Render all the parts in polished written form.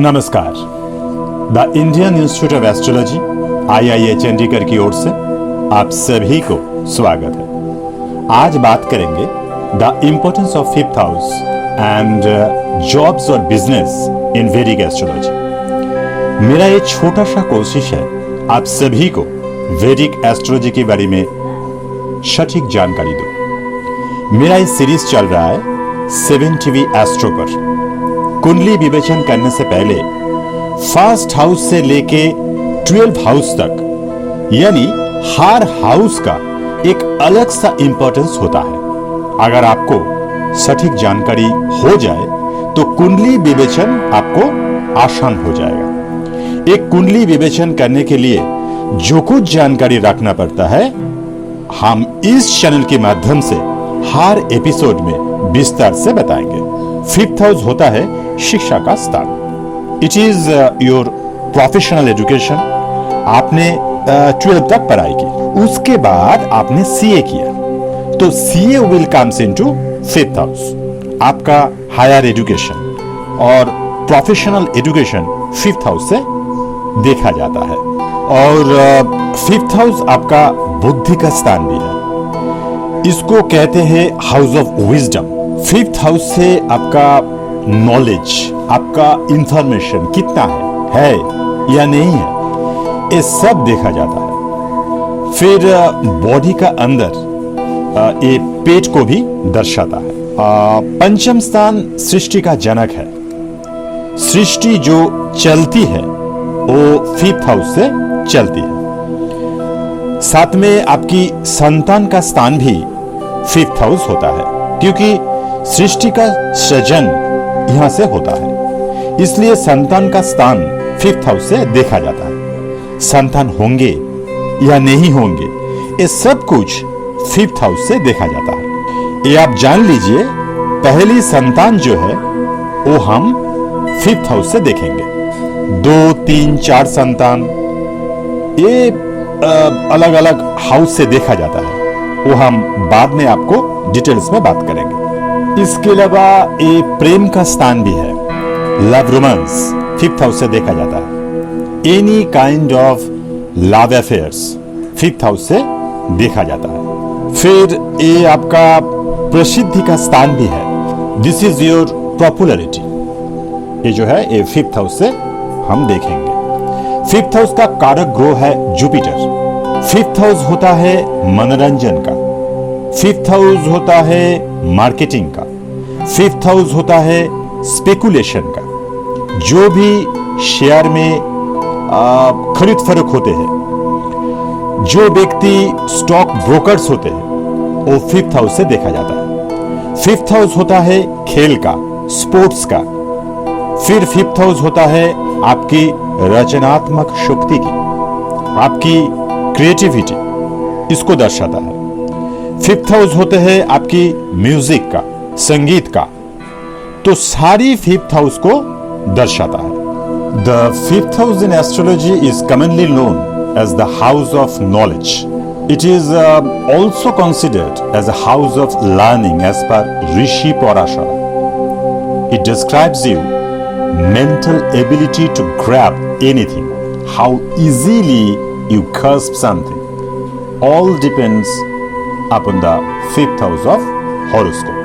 नमस्कार। The Indian institute of astrology IIA Chandigarh की ओर से आप सभी को स्वागत है। आज बात करेंगे the importance of fifth house and jobs और बिजनेस इन वैदिक एस्ट्रोलॉजी। मेरा ये छोटा सा कोशिश है आप सभी को वैदिक एस्ट्रोलॉजी के बारे में सटीक जानकारी दो। मेरा ये सीरीज चल रहा है 7 TV एस्ट्रो पर। कुंडली विवेचन करने से पहले फर्स्ट हाउस से लेके 12 हाउस तक यानी हर हाउस का एक अलग सा इंपॉर्टेंस होता है। अगर आपको सटीक जानकारी हो जाए तो कुंडली विवेचन आपको आसान हो जाएगा। एक कुंडली विवेचन करने के लिए जो कुछ जानकारी रखना पड़ता है हम इस चैनल के माध्यम से हर एपिसोड में विस्तार से बताएंगे। फिफ्थ हाउस होता है शिक्षा का स्थान। It is your professional education. आपने 12 तक पढ़ाई की, उसके बाद आपने CA किया तो CA will comes into fifth house. आपका हायर एजुकेशन और प्रोफेशनल एजुकेशन फिफ्थ हाउस से देखा जाता है। और फिफ्थ हाउस आपका बुद्धि का स्थान भी है। इसको कहते हैं house of wisdom. Fifth house से आपका नॉलेज, आपका इंफॉर्मेशन कितना है या नहीं है, ये सब देखा जाता है। फिर बॉडी का अंदर ये पेट को भी दर्शाता है। पंचम स्थान सृष्टि का जनक है। सृष्टि जो चलती है वो फिफ्थ हाउस से चलती है। साथ में आपकी संतान का स्थान भी फिफ्थ हाउस होता है, क्योंकि सृष्टि का सृजन यहां से होता है, इसलिए संतान का स्थान फिफ्थ हाउस से देखा जाता है। संतान होंगे या नहीं होंगे ये सब कुछ फिफ्थ हाउस से देखा जाता है। ये आप जान लीजिए, पहली संतान जो है वो हम फिफ्थ हाउस से देखेंगे। 2, 3, 4 संतान ये अलग अलग हाउस से देखा जाता है, वो हम बाद में आपको डिटेल्स में बात करेंगे। इसके अलावा ये प्रेम का स्थान भी है। लव रोमांस फिफ्थ हाउस से देखा जाता है। Any kind of love affairs fifth house से देखा जाता है। फिर ये आपका प्रसिद्धि का स्थान भी है। This is your popularity. ये जो है ये फिफ्थ हाउस से हम देखेंगे। फिफ्थ हाउस का कारक ग्रह है जुपिटर। फिफ्थ हाउस होता है मनोरंजन का। फिफ्थ हाउस होता है मार्केटिंग का। फिफ्थ हाउस होता है स्पेकुलेशन का। जो भी शेयर में खरीद फरोख्त होते हैं, जो व्यक्ति स्टॉक ब्रोकर्स होते हैं, वो फिफ्थ हाउस से देखा जाता है। फिफ्थ हाउस होता है खेल का, स्पोर्ट्स का। फिर फिफ्थ हाउस होता है आपकी रचनात्मक शक्ति की, आपकी क्रिएटिविटी, इसको दर्शाता है। फिफ्थ हाउस होते हैं आपकी म्यूजिक का, संगीत का, तो सारी फिफ्थ हाउस को दर्शाता है। The fifth house in astrology is commonly known as the house of knowledge. It is also considered as a house of learning as per Rishi Parashar. It describes you mental ability to grab anything, how easily you grasp something. All depends upon the fifth house of horoscope.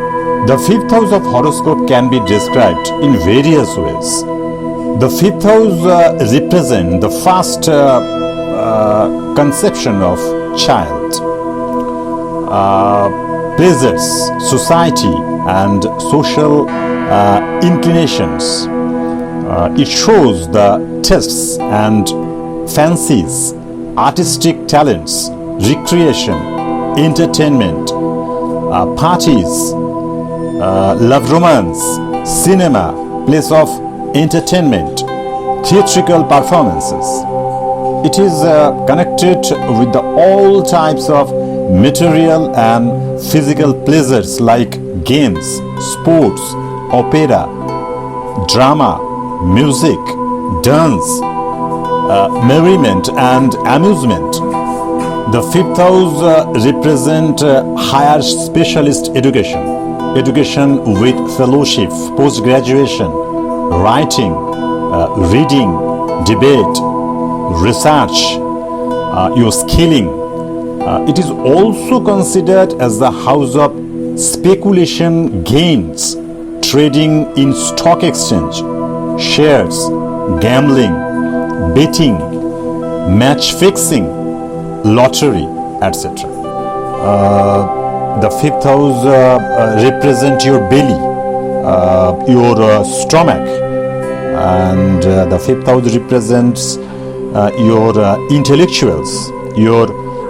The fifth house of horoscope can be described in various ways. The fifth house represents the first conception of child, pleasures, society and social inclinations. It shows the tastes and fancies, artistic talents, recreation, entertainment, parties, love romance, cinema, place of entertainment, theatrical performances. It is connected with all types of material and physical pleasures like games, sports, opera, drama, music, dance, merriment and amusement. The fifth house represent higher specialist education with fellowship, post-graduation, writing, reading, debate, research, your skilling. It is also considered as the house of speculation gains, trading in stock exchange, shares, gambling, betting, match fixing, lottery, etc. The fifth house represent your belly, your stomach, and the fifth house represents your intellectuals, your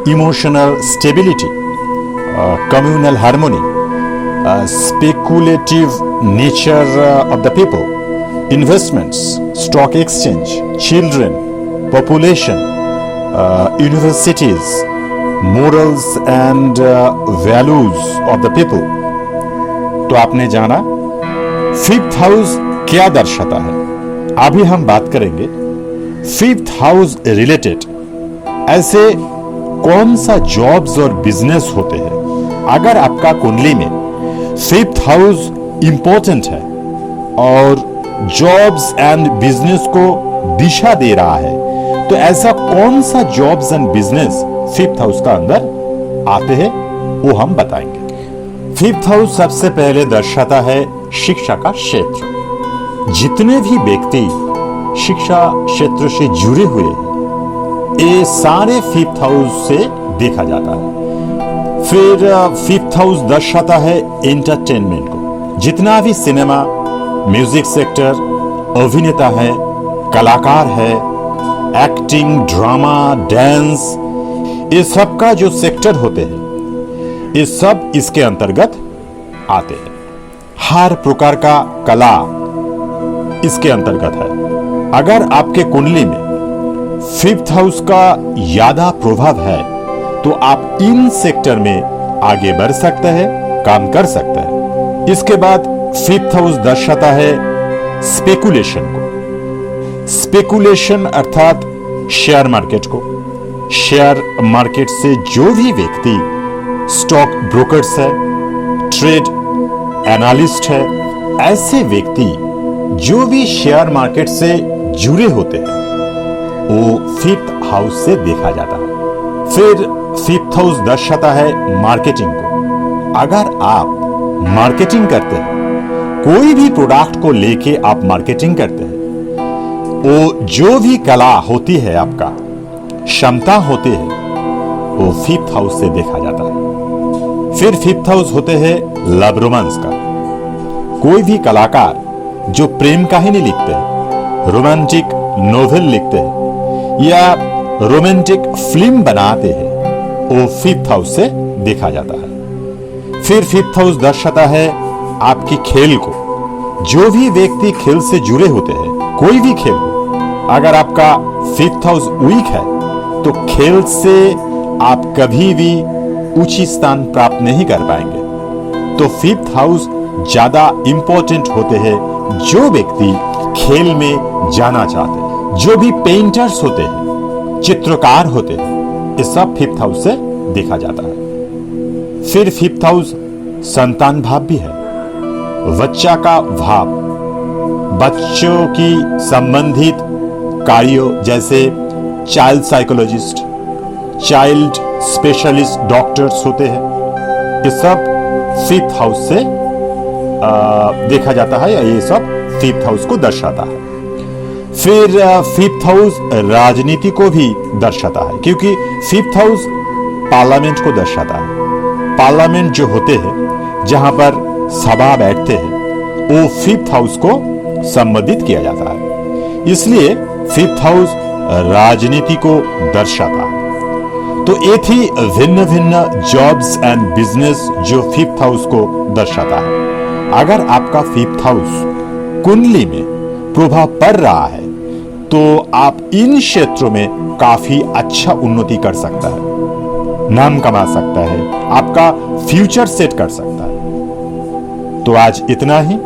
emotional stability, communal harmony, speculative nature of the people, investments, stock exchange, children, population, universities, morals and values of the people. तो आपने जाना fifth house क्या दर्शाता है. अभी हम बात करेंगे फिफ्थ हाउस रिलेटेड ऐसे कौन सा जॉब्स और बिजनेस होते हैं. अगर आपका कुंडली में फिफ्थ हाउस इंपॉर्टेंट है और जॉब्स एंड बिजनेस को दिशा दे रहा है, तो ऐसा कौन सा jobs and business fifth house का अंदर आते हैं वो हम बताएंगे. फिफ्थ हाउस सबसे पहले दर्शाता है शिक्षा का क्षेत्र. जितने भी व्यक्ति शिक्षा क्षेत्र से जुड़े हुए हैं ये सारे फिफ्थ हाउस से देखा जाता है. फिर फिफ्थ हाउस दर्शाता है एंटरटेनमेंट को. जितना भी सिनेमा, म्यूजिक सेक्टर, अभिनेता है, कलाकार है, एक्टिंग, ड्रामा, डांस, ये सब का जो सेक्टर होते हैं ये सब इसके अंतर्गत आते हैं. हर प्रकार का कला इसके अंतर्गत है. अगर आपके कुंडली में फिफ्थ हाउस का ज्यादा प्रभाव है तो आप इन सेक्टर में आगे बढ़ सकते हैं, काम कर सकते हैं. इसके बाद फिफ्थ हाउस दर्शाता है स्पेकुलेशन को. स्पेकुलेशन अर्थात शेयर मार्केट को. शेयर मार्केट से जो भी व्यक्ति स्टॉक ब्रोकर्स है, ट्रेड एनालिस्ट है, ऐसे व्यक्ति जो भी शेयर मार्केट से जुड़े होते हैं वो फिफ्थ हाउस से देखा जाता है. फिर फिफ्थ हाउस दर्शाता है मार्केटिंग को. अगर आप मार्केटिंग करते हैं, कोई भी प्रोडक्ट को लेके आप मार्केटिंग करते हैं, वो जो भी कला होती है, आपका क्षमता होती है, वो फिफ्थ हाउस से देखा जाता है. फिर फिफ्थ हाउस होते हैं लव रोमांस का. कोई भी कलाकार जो प्रेम कहानी लिखते हैं, रोमांटिक नोवेल लिखते हैं या रोमांटिक फिल्म बनाते हैं, वो फिफ्थ हाउस से देखा जाता है. फिर फिफ्थ हाउस दर्शाता है आपकी खेल को. जो भी व्यक्ति खेल से जुड़े होते हैं, कोई भी खेल हो, अगर आपका फिफ्थ हाउस वीक है तो खेल से आप कभी भी ऊंची स्थान प्राप्त नहीं कर पाएंगे. तो फिफ्थ हाउस ज्यादा इंपॉर्टेंट होते हैं जो व्यक्ति खेल में जाना चाहते हैं. जो भी पेंटर्स होते हैं, चित्रकार होते हैं, ये सब फिफ्थ हाउस से देखा जाता है. फिर फिफ्थ हाउस संतान भाव भी है. बच्चा का भाव, बच्चों की संबंधित कार्यों जैसे child psychologist, child specialist doctors होते हैं, ये सब फिफ्थ हाउस से देखा जाता है या ये सब फिफ्थ हाउस को दर्शाता है. फिर फिफ्थ हाउस राजनीति को भी दर्शाता है, क्योंकि फिफ्थ हाउस पार्लियामेंट को दर्शाता है. पार्लियामेंट जो होते हैं, जहां पर सभा बैठते हैं, वो फिफ्थ हाउस को संबोधित किया जाता है. इसलिए फिफ्थ हाउस राजनीति को दर्शाता है. तो ये थी भिन्न भिन्न जॉब्स एंड बिजनेस जो फिफ्थ हाउस को दर्शाता है. अगर आपका फिफ्थ हाउस कुंडली में प्रभाव पड़ रहा है तो आप इन क्षेत्रों में काफी अच्छा उन्नति कर सकता है, नाम कमा सकता है, आपका फ्यूचर सेट कर सकता है. तो आज इतना ही.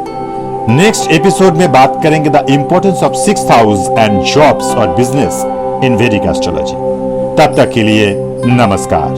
नेक्स्ट एपिसोड में बात करेंगे the importance of sixth house and jobs और बिजनेस इन वैदिक एस्ट्रोलॉजी. तब तक के लिए नमस्कार.